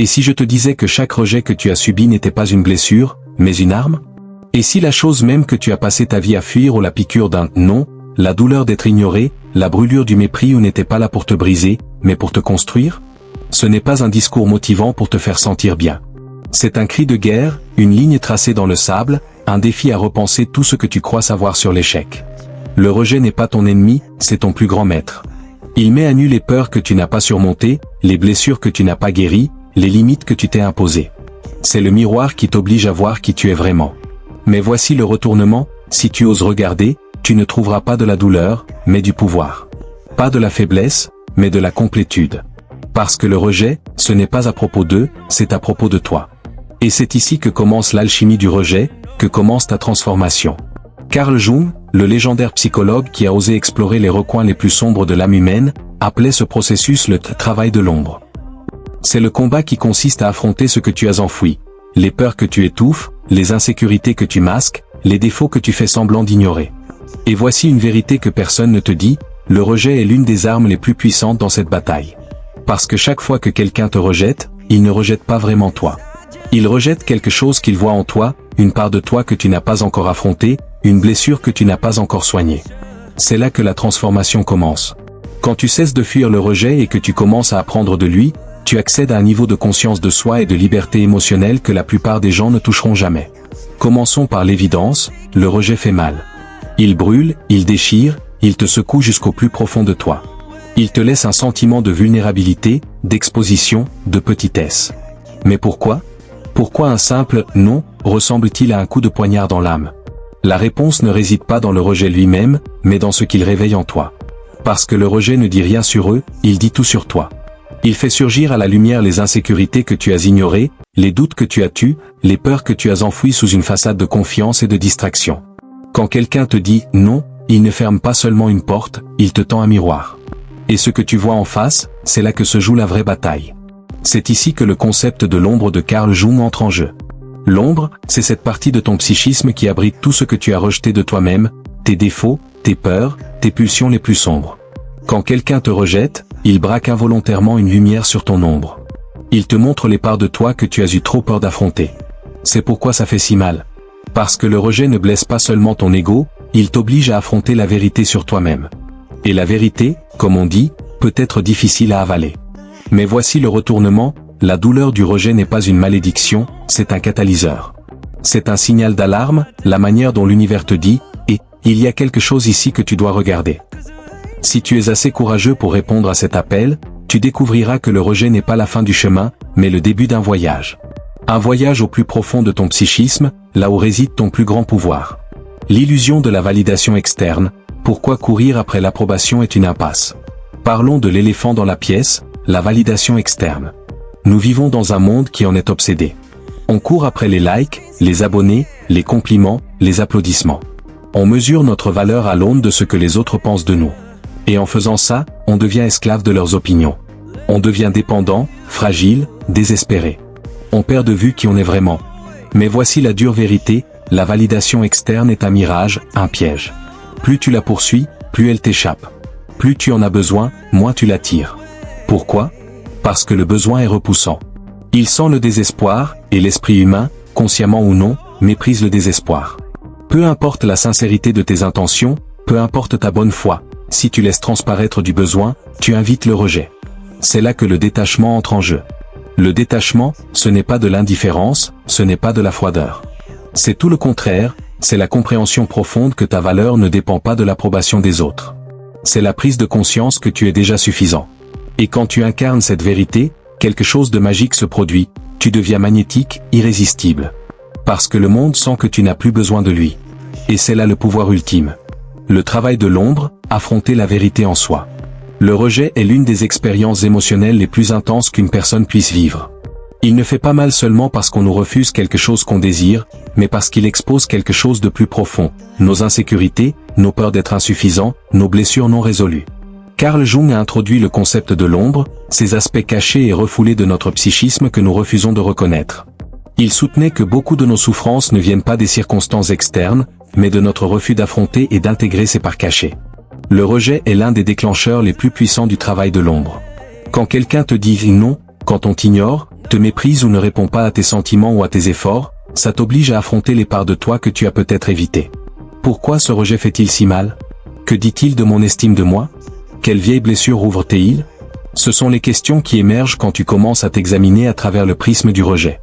Et si je te disais que chaque rejet que tu as subi n'était pas une blessure, mais une arme? Et si la chose même que tu as passé ta vie à fuir ou la piqûre d'un « non », la douleur d'être ignoré, la brûlure du mépris ou n'était pas là pour te briser, mais pour te construire? Ce n'est pas un discours motivant pour te faire sentir bien. C'est un cri de guerre, une ligne tracée dans le sable, un défi à repenser tout ce que tu crois savoir sur l'échec. Le rejet n'est pas ton ennemi, c'est ton plus grand maître. Il met à nu les peurs que tu n'as pas surmontées, les blessures que tu n'as pas guéries, les limites que tu t'es imposées. C'est le miroir qui t'oblige à voir qui tu es vraiment. Mais voici le retournement, si tu oses regarder, tu ne trouveras pas de la douleur, mais du pouvoir. Pas de la faiblesse, mais de la complétude. Parce que le rejet, ce n'est pas à propos d'eux, c'est à propos de toi. Et c'est ici que commence l'alchimie du rejet, que commence ta transformation. Carl Jung, le légendaire psychologue qui a osé explorer les recoins les plus sombres de l'âme humaine, appelait ce processus le travail de l'ombre. C'est le combat qui consiste à affronter ce que tu as enfoui, les peurs que tu étouffes, les insécurités que tu masques, les défauts que tu fais semblant d'ignorer. Et voici une vérité que personne ne te dit, le rejet est l'une des armes les plus puissantes dans cette bataille. Parce que chaque fois que quelqu'un te rejette, il ne rejette pas vraiment toi. Il rejette quelque chose qu'il voit en toi, une part de toi que tu n'as pas encore affrontée, une blessure que tu n'as pas encore soignée. C'est là que la transformation commence. Quand tu cesses de fuir le rejet et que tu commences à apprendre de lui, tu accèdes à un niveau de conscience de soi et de liberté émotionnelle que la plupart des gens ne toucheront jamais. Commençons par l'évidence, le rejet fait mal. Il brûle, il déchire, il te secoue jusqu'au plus profond de toi. Il te laisse un sentiment de vulnérabilité, d'exposition, de petitesse. Mais pourquoi? Pourquoi un simple « non » ressemble-t-il à un coup de poignard dans l'âme? La réponse ne réside pas dans le rejet lui-même, mais dans ce qu'il réveille en toi. Parce que le rejet ne dit rien sur eux, il dit tout sur toi. Il fait surgir à la lumière les insécurités que tu as ignorées, les doutes que tu as tus, les peurs que tu as enfouies sous une façade de confiance et de distraction. Quand quelqu'un te dit « non », il ne ferme pas seulement une porte, il te tend un miroir. Et ce que tu vois en face, c'est là que se joue la vraie bataille. C'est ici que le concept de l'ombre de Carl Jung entre en jeu. L'ombre, c'est cette partie de ton psychisme qui abrite tout ce que tu as rejeté de toi-même, tes défauts, tes peurs, tes pulsions les plus sombres. Quand quelqu'un te rejette, il braque involontairement une lumière sur ton ombre. Il te montre les parts de toi que tu as eu trop peur d'affronter. C'est pourquoi ça fait si mal. Parce que le rejet ne blesse pas seulement ton ego, il t'oblige à affronter la vérité sur toi-même. Et la vérité, comme on dit, peut être difficile à avaler. Mais voici le retournement, la douleur du rejet n'est pas une malédiction, c'est un catalyseur. C'est un signal d'alarme, la manière dont l'univers te dit, et, il y a quelque chose ici que tu dois regarder. Si tu es assez courageux pour répondre à cet appel, tu découvriras que le rejet n'est pas la fin du chemin, mais le début d'un voyage. Un voyage au plus profond de ton psychisme, là où réside ton plus grand pouvoir. L'illusion de la validation externe, pourquoi courir après l'approbation est une impasse. Parlons de l'éléphant dans la pièce, la validation externe. Nous vivons dans un monde qui en est obsédé. On court après les likes, les abonnés, les compliments, les applaudissements. On mesure notre valeur à l'aune de ce que les autres pensent de nous. Et en faisant ça, on devient esclave de leurs opinions. On devient dépendant, fragile, désespéré. On perd de vue qui on est vraiment. Mais voici la dure vérité, la validation externe est un mirage, un piège. Plus tu la poursuis, plus elle t'échappe. Plus tu en as besoin, moins tu l'attires. Pourquoi? Parce que le besoin est repoussant. Il sent le désespoir, et l'esprit humain, consciemment ou non, méprise le désespoir. Peu importe la sincérité de tes intentions, peu importe ta bonne foi, si tu laisses transparaître du besoin, tu invites le rejet. C'est là que le détachement entre en jeu. Le détachement, ce n'est pas de l'indifférence, ce n'est pas de la froideur. C'est tout le contraire, c'est la compréhension profonde que ta valeur ne dépend pas de l'approbation des autres. C'est la prise de conscience que tu es déjà suffisant. Et quand tu incarnes cette vérité, quelque chose de magique se produit, tu deviens magnétique, irrésistible. Parce que le monde sent que tu n'as plus besoin de lui. Et c'est là le pouvoir ultime. Le travail de l'ombre, affronter la vérité en soi. Le rejet est l'une des expériences émotionnelles les plus intenses qu'une personne puisse vivre. Il ne fait pas mal seulement parce qu'on nous refuse quelque chose qu'on désire, mais parce qu'il expose quelque chose de plus profond, nos insécurités, nos peurs d'être insuffisants, nos blessures non résolues. Carl Jung a introduit le concept de l'ombre, ces aspects cachés et refoulés de notre psychisme que nous refusons de reconnaître. Il soutenait que beaucoup de nos souffrances ne viennent pas des circonstances externes, mais de notre refus d'affronter et d'intégrer ces parts cachées. Le rejet est l'un des déclencheurs les plus puissants du travail de l'ombre. Quand quelqu'un te dit non, quand on t'ignore, te méprise ou ne répond pas à tes sentiments ou à tes efforts, ça t'oblige à affronter les parts de toi que tu as peut-être évitées. Pourquoi ce rejet fait-il si mal? Que dit-il de mon estime de moi? Quelle vieille blessure ouvre-t-il? Ce sont les questions qui émergent quand tu commences à t'examiner à travers le prisme du rejet.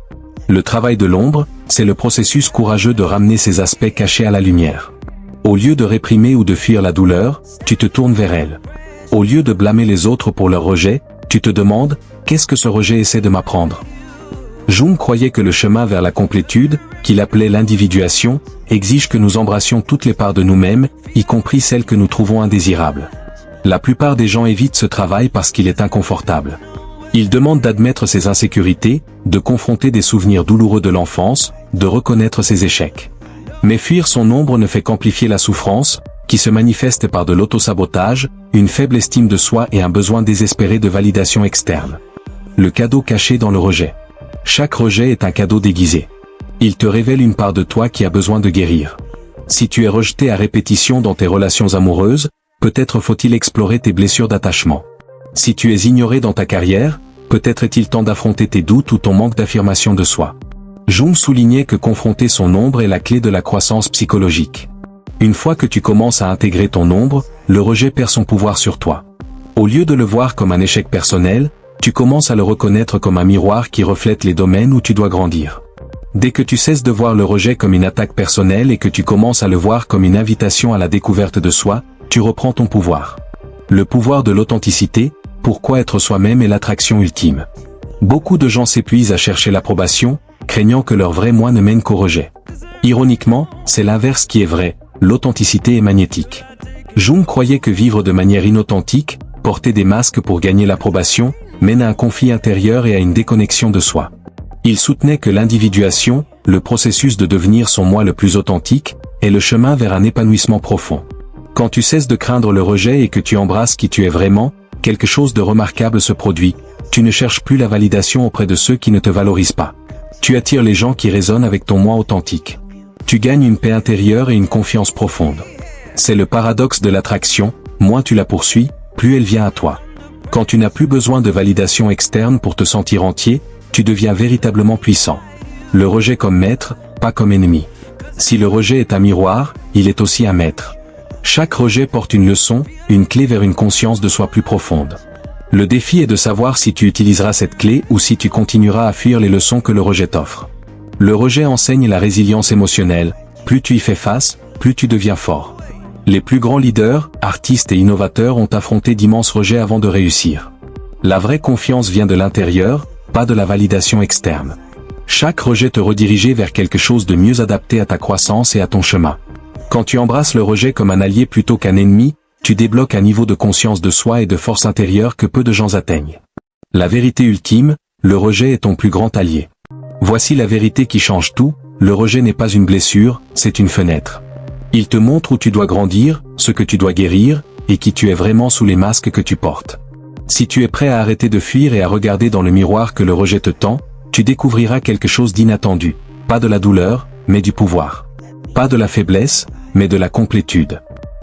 Le travail de l'ombre, c'est le processus courageux de ramener ces aspects cachés à la lumière. Au lieu de réprimer ou de fuir la douleur, tu te tournes vers elle. Au lieu de blâmer les autres pour leur rejet, tu te demandes, qu'est-ce que ce rejet essaie de m'apprendre? Jung croyait que le chemin vers la complétude, qu'il appelait l'individuation, exige que nous embrassions toutes les parts de nous-mêmes, y compris celles que nous trouvons indésirables. La plupart des gens évitent ce travail parce qu'il est inconfortable. Ils demandent d'admettre ses insécurités, de confronter des souvenirs douloureux de l'enfance, de reconnaître ses échecs. Mais fuir son ombre ne fait qu'amplifier la souffrance, qui se manifeste par de l'autosabotage, une faible estime de soi et un besoin désespéré de validation externe. Le cadeau caché dans le rejet. Chaque rejet est un cadeau déguisé. Il te révèle une part de toi qui a besoin de guérir. Si tu es rejeté à répétition dans tes relations amoureuses, peut-être faut-il explorer tes blessures d'attachement. Si tu es ignoré dans ta carrière, peut-être est-il temps d'affronter tes doutes ou ton manque d'affirmation de soi. Jung soulignait que confronter son ombre est la clé de la croissance psychologique. Une fois que tu commences à intégrer ton ombre, le rejet perd son pouvoir sur toi. Au lieu de le voir comme un échec personnel, tu commences à le reconnaître comme un miroir qui reflète les domaines où tu dois grandir. Dès que tu cesses de voir le rejet comme une attaque personnelle et que tu commences à le voir comme une invitation à la découverte de soi, tu reprends ton pouvoir. Le pouvoir de l'authenticité, pourquoi être soi-même est l'attraction ultime. Beaucoup de gens s'épuisent à chercher l'approbation, craignant que leur vrai moi ne mène qu'au rejet. Ironiquement, c'est l'inverse qui est vrai, l'authenticité est magnétique. Jung croyait que vivre de manière inauthentique, porter des masques pour gagner l'approbation, mène à un conflit intérieur et à une déconnexion de soi. Il soutenait que l'individuation, le processus de devenir son moi le plus authentique, est le chemin vers un épanouissement profond. Quand tu cesses de craindre le rejet et que tu embrasses qui tu es vraiment, quelque chose de remarquable se produit. Tu ne cherches plus la validation auprès de ceux qui ne te valorisent pas. Tu attires les gens qui résonnent avec ton moi authentique. Tu gagnes une paix intérieure et une confiance profonde. C'est le paradoxe de l'attraction, moins tu la poursuis, plus elle vient à toi. Quand tu n'as plus besoin de validation externe pour te sentir entier, tu deviens véritablement puissant. Le rejet comme maître, pas comme ennemi. Si le rejet est un miroir, il est aussi un maître. Chaque rejet porte une leçon, une clé vers une conscience de soi plus profonde. Le défi est de savoir si tu utiliseras cette clé ou si tu continueras à fuir les leçons que le rejet t'offre. Le rejet enseigne la résilience émotionnelle, plus tu y fais face, plus tu deviens fort. Les plus grands leaders, artistes et innovateurs ont affronté d'immenses rejets avant de réussir. La vraie confiance vient de l'intérieur, pas de la validation externe. Chaque rejet te redirigeait vers quelque chose de mieux adapté à ta croissance et à ton chemin. Quand tu embrasses le rejet comme un allié plutôt qu'un ennemi, tu débloques un niveau de conscience de soi et de force intérieure que peu de gens atteignent. La vérité ultime, le rejet est ton plus grand allié. Voici la vérité qui change tout, le rejet n'est pas une blessure, c'est une fenêtre. Il te montre où tu dois grandir, ce que tu dois guérir, et qui tu es vraiment sous les masques que tu portes. Si tu es prêt à arrêter de fuir et à regarder dans le miroir que le rejet te tend, tu découvriras quelque chose d'inattendu, pas de la douleur, mais du pouvoir. Pas de la faiblesse, mais de la complétude.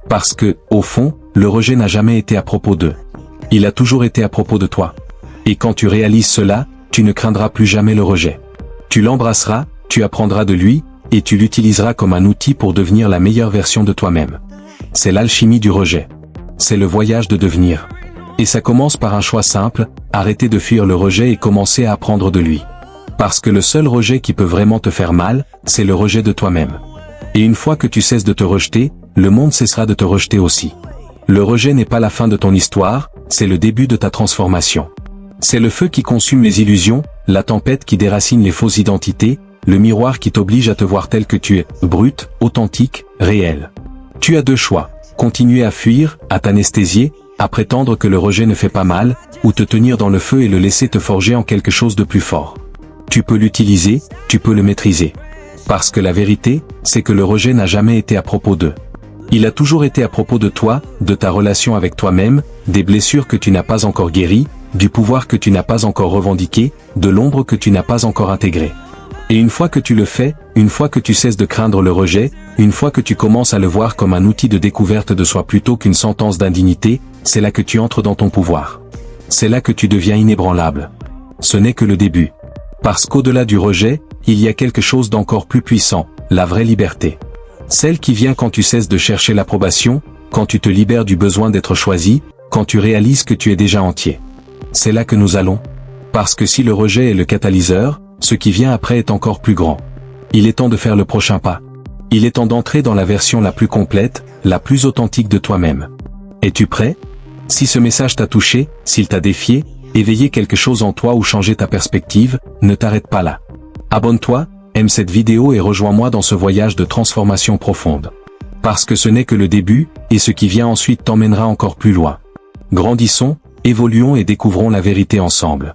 Parce que, au fond, le rejet n'a jamais été à propos d'eux. Il a toujours été à propos de toi. Et quand tu réalises cela, tu ne craindras plus jamais le rejet. Tu l'embrasseras, tu apprendras de lui, et tu l'utiliseras comme un outil pour devenir la meilleure version de toi-même. C'est l'alchimie du rejet. C'est le voyage de devenir. Et ça commence par un choix simple, arrêter de fuir le rejet et commencer à apprendre de lui. Parce que le seul rejet qui peut vraiment te faire mal, c'est le rejet de toi-même. Et une fois que tu cesses de te rejeter, le monde cessera de te rejeter aussi. Le rejet n'est pas la fin de ton histoire, c'est le début de ta transformation. C'est le feu qui consume les illusions, la tempête qui déracine les fausses identités, le miroir qui t'oblige à te voir tel que tu es, brut, authentique, réel. Tu as deux choix, continuer à fuir, à t'anesthésier, à prétendre que le rejet ne fait pas mal, ou te tenir dans le feu et le laisser te forger en quelque chose de plus fort. Tu peux l'utiliser, tu peux le maîtriser. Parce que la vérité, c'est que le rejet n'a jamais été à propos d'eux. Il a toujours été à propos de toi, de ta relation avec toi-même, des blessures que tu n'as pas encore guéries, du pouvoir que tu n'as pas encore revendiqué, de l'ombre que tu n'as pas encore intégrée. Et une fois que tu le fais, une fois que tu cesses de craindre le rejet, une fois que tu commences à le voir comme un outil de découverte de soi plutôt qu'une sentence d'indignité, c'est là que tu entres dans ton pouvoir. C'est là que tu deviens inébranlable. Ce n'est que le début. Parce qu'au-delà du rejet, il y a quelque chose d'encore plus puissant, la vraie liberté. Celle qui vient quand tu cesses de chercher l'approbation, quand tu te libères du besoin d'être choisi, quand tu réalises que tu es déjà entier. C'est là que nous allons. Parce que si le rejet est le catalyseur, ce qui vient après est encore plus grand. Il est temps de faire le prochain pas. Il est temps d'entrer dans la version la plus complète, la plus authentique de toi-même. Es-tu prêt? Si ce message t'a touché, s'il t'a défié, éveillé quelque chose en toi ou changé ta perspective, ne t'arrête pas là. Abonne-toi, aime cette vidéo et rejoins-moi dans ce voyage de transformation profonde. Parce que ce n'est que le début, et ce qui vient ensuite t'emmènera encore plus loin. Grandissons, évoluons et découvrons la vérité ensemble.